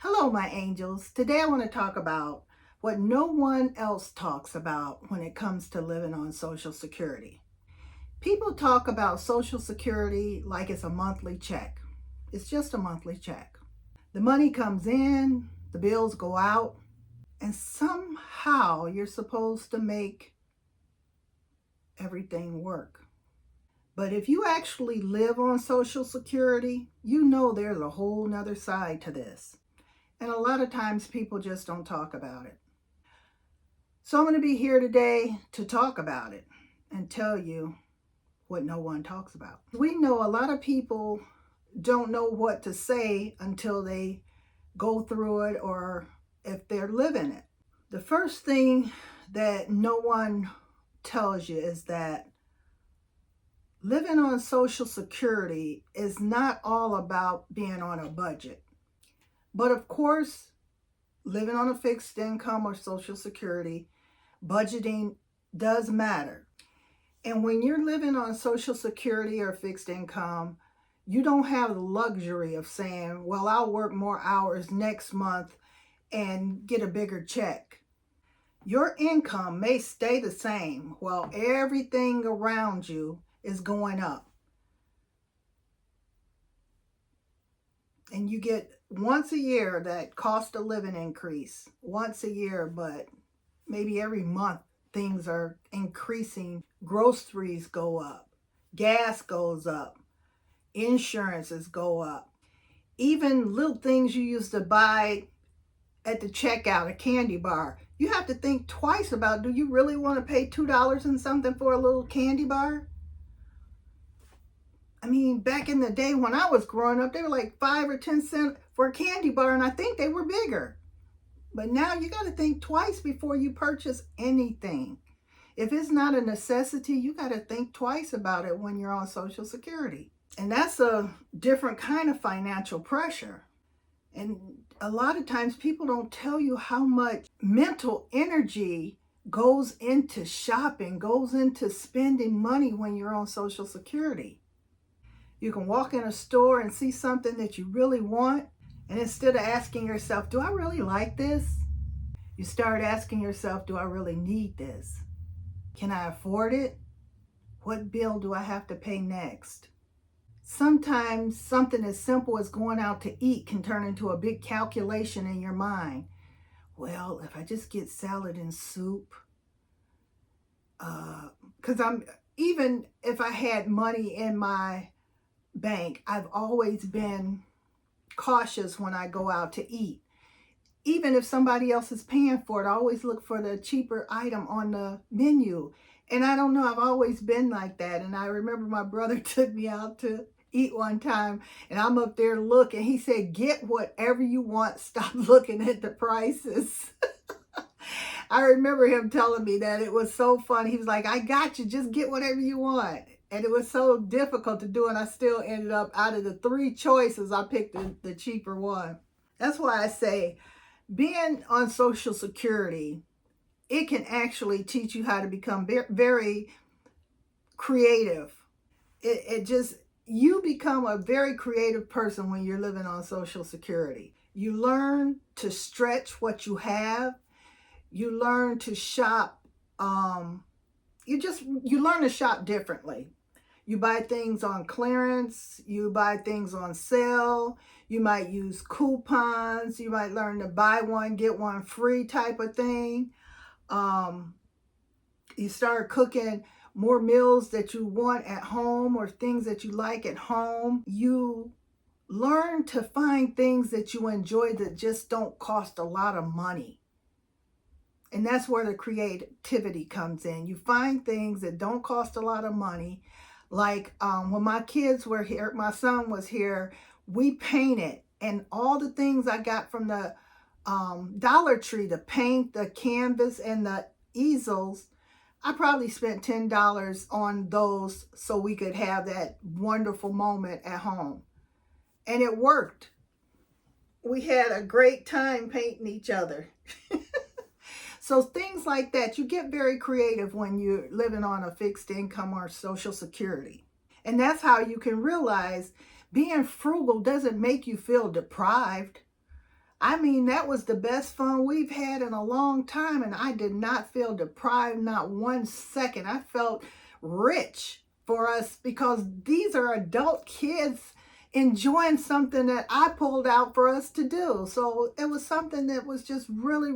Hello, my angels. Today I want to talk about what no one else talks about when it comes to living on Social Security. People talk about Social Security like it's a monthly check. It's just a monthly check. The money comes in, the bills go out, and somehow you're supposed to make everything work. But if you actually live on Social Security, you know there's a whole nother side to this. And a lot of times people just don't talk about it. So I'm going to be here today to talk about it and tell you what no one talks about. We know a lot of people don't know what to say until they go through it or if they're living it. The first thing that no one tells you is that living on Social Security is not all about being on a budget. But of course, living on a fixed income or Social Security, budgeting does matter. And when you're living on Social Security or fixed income, you don't have the luxury of saying, well, I'll work more hours next month and get a bigger check. Your income may stay the same while everything around you is going up. And you get once a year that cost of living increase, once a year, but maybe every month things are increasing. Groceries go up, gas goes up, insurances go up. Even little things you used to buy at the checkout, a candy bar, you have to think twice about, do you really want to pay $2 and something for a little candy bar? I mean, back in the day when I was growing up, they were like 5 or 10 cents for a candy bar, and I think they were bigger. But now you got to think twice before you purchase anything. If it's not a necessity, you got to think twice about it when you're on Social Security. And that's a different kind of financial pressure. And a lot of times people don't tell you how much mental energy goes into shopping, goes into spending money when you're on Social Security. You can walk in a store and see something that you really want, and instead of asking yourself, do I really like this? You start asking yourself, do I really need this? Can I afford it? What bill do I have to pay next? Sometimes something as simple as going out to eat can turn into a big calculation in your mind. Well, if I just get salad and soup, because even if I had money in my bank, I've always been cautious when I go out to eat. Even if somebody else is paying for it, I always look for the cheaper item on the menu. And I don't know, I've always been like that. And I remember my brother took me out to eat one time, and I'm up there looking. He said, get whatever you want. Stop looking at the prices. I remember him telling me that. It was so funny. He was like, I got you. Just get whatever you want. And it was so difficult to do, and I still ended up, out of the 3 choices, I picked the cheaper one. That's why I say being on Social Security, it can actually teach you how to become very creative. You become a very creative person when you're living on Social Security. You learn to stretch what you have. You learn to shop. You learn to shop differently. You buy things on clearance. You buy things on sale. You might use coupons. You might learn to buy one, get one free type of thing. You start cooking more meals that you want at home or things that you like at home. You learn to find things that you enjoy that just don't cost a lot of money. And that's where the creativity comes in. You find things that don't cost a lot of money. Like when my kids were here, my son was here, we painted. And all the things I got from the Dollar Tree, the paint, the canvas, and the easels, I probably spent $10 on those so we could have that wonderful moment at home. And it worked. We had a great time painting each other. So things like that, you get very creative when you're living on a fixed income or Social Security. And that's how you can realize being frugal doesn't make you feel deprived. I mean, that was the best fun we've had in a long time, and I did not feel deprived, not 1 second. I felt rich for us because these are adult kids enjoying something that I pulled out for us to do. So it was something that was just really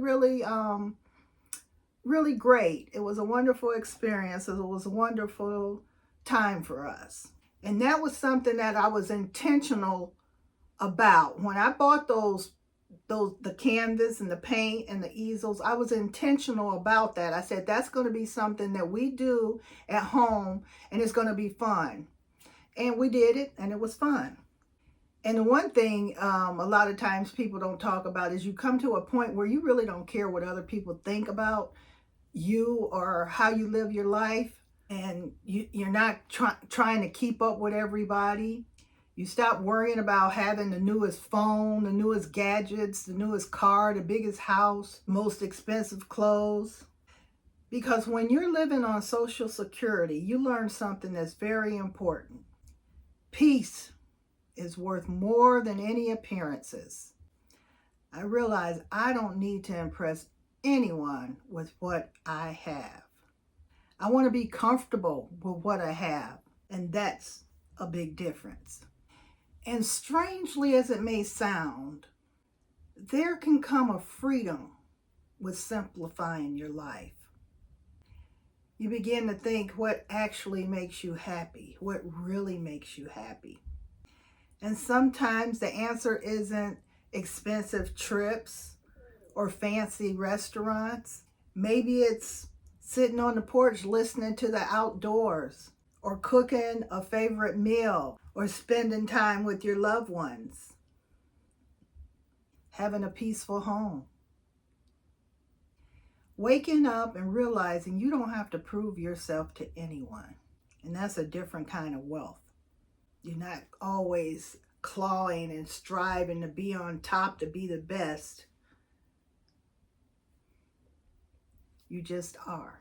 great. It was a wonderful experience. It was a wonderful time for us. And that was something that I was intentional about. When I bought the canvas and the paint and the easels, I was intentional about that. I said that's going to be something that we do at home and it's going to be fun. And we did it and it was fun. And the one thing a lot of times people don't talk about is you come to a point where you really don't care what other people think about you or how you live your life, and you're not trying to keep up with everybody. You stop worrying about having the newest phone, the newest gadgets, the newest car, the biggest house, most expensive clothes. Because when you're living on Social Security, you learn something that's very important. Peace is worth more than any appearances. I realize I don't need to impress anyone with what I have. I want to be comfortable with what I have, and that's a big difference. And strangely as it may sound, there can come a freedom with simplifying your life. You begin to think what actually makes you happy, what really makes you happy. And sometimes the answer isn't expensive trips or fancy restaurants. Maybe it's sitting on the porch listening to the outdoors, or cooking a favorite meal, or spending time with your loved ones, having a peaceful home. Waking up and realizing you don't have to prove yourself to anyone. And that's a different kind of wealth. You're not always clawing and striving to be on top, to be the best. You just are.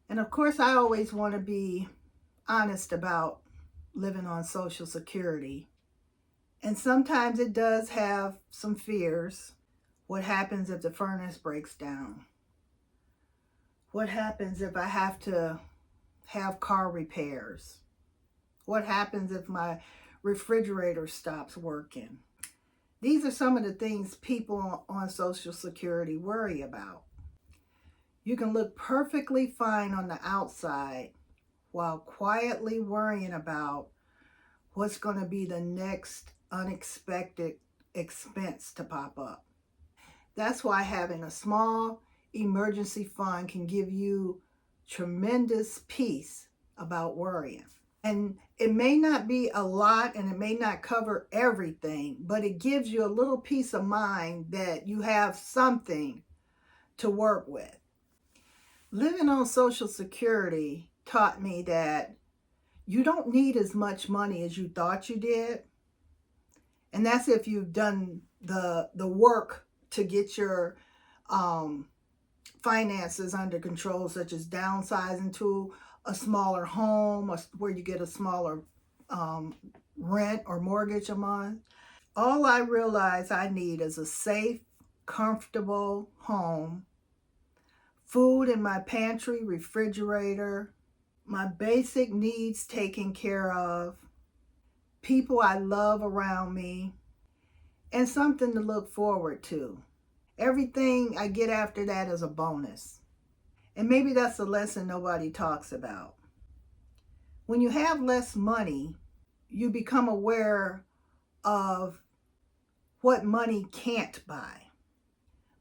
And of course, I always want to be honest about living on Social Security. And sometimes it does have some fears. What happens if the furnace breaks down? What happens if I have to have car repairs? What happens if my refrigerator stops working? These are some of the things people on Social Security worry about. You can look perfectly fine on the outside while quietly worrying about what's going to be the next unexpected expense to pop up. That's why having a small emergency fund can give you tremendous peace about worrying. And it may not be a lot and it may not cover everything, but it gives you a little peace of mind that you have something to work with. Living on Social Security taught me that you don't need as much money as you thought you did. And that's if you've done the work to get your finances under control, such as downsizing to a smaller home, where you get a smaller rent or mortgage a month. All I realize I need is a safe, comfortable home, food in my pantry, refrigerator, my basic needs taken care of, people I love around me, and something to look forward to. Everything I get after that is a bonus. And maybe that's a lesson nobody talks about. When you have less money, you become aware of what money can't buy.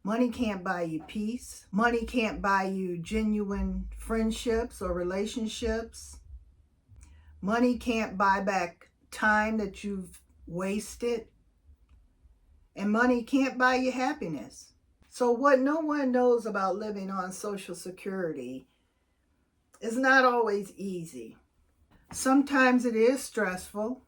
Money can't buy you peace. Money can't buy you genuine friendships or relationships. Money can't buy back time that you've wasted. And money can't buy you happiness. So what no one knows about living on Social Security is not always easy. Sometimes it is stressful.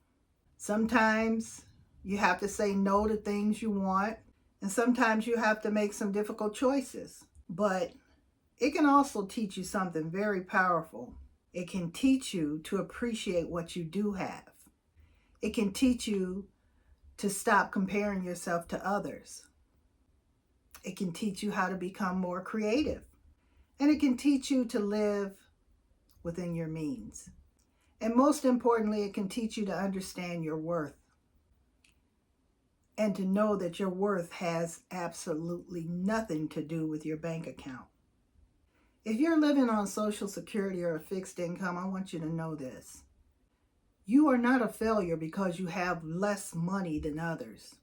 Sometimes you have to say no to things you want. And sometimes you have to make some difficult choices. But it can also teach you something very powerful. It can teach you to appreciate what you do have. It can teach you to stop comparing yourself to others. It can teach you how to become more creative. And it can teach you to live within your means. And most importantly, it can teach you to understand your worth and to know that your worth has absolutely nothing to do with your bank account. If you're living on Social Security or a fixed income, I want you to know this. You are not a failure because you have less money than others.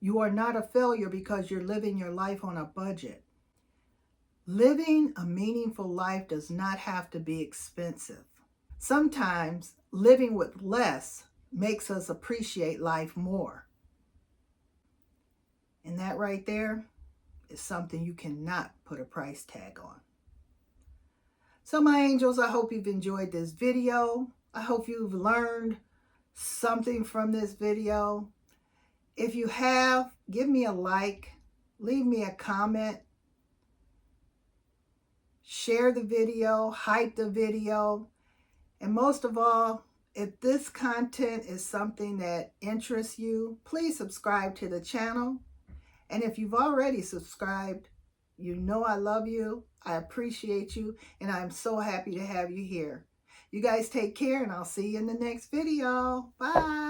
You are not a failure because you're living your life on a budget. Living a meaningful life does not have to be expensive. Sometimes living with less makes us appreciate life more. And that right there is something you cannot put a price tag on. So my angels, I hope you've enjoyed this video. I hope you've learned something from this video. If you have, give me a like, leave me a comment, share the video, hype the video, and most of all, if this content is something that interests you, please subscribe to the channel. And if you've already subscribed, you know I love you, I appreciate you, and I'm so happy to have you here. You guys take care, and I'll see you in the next video. Bye.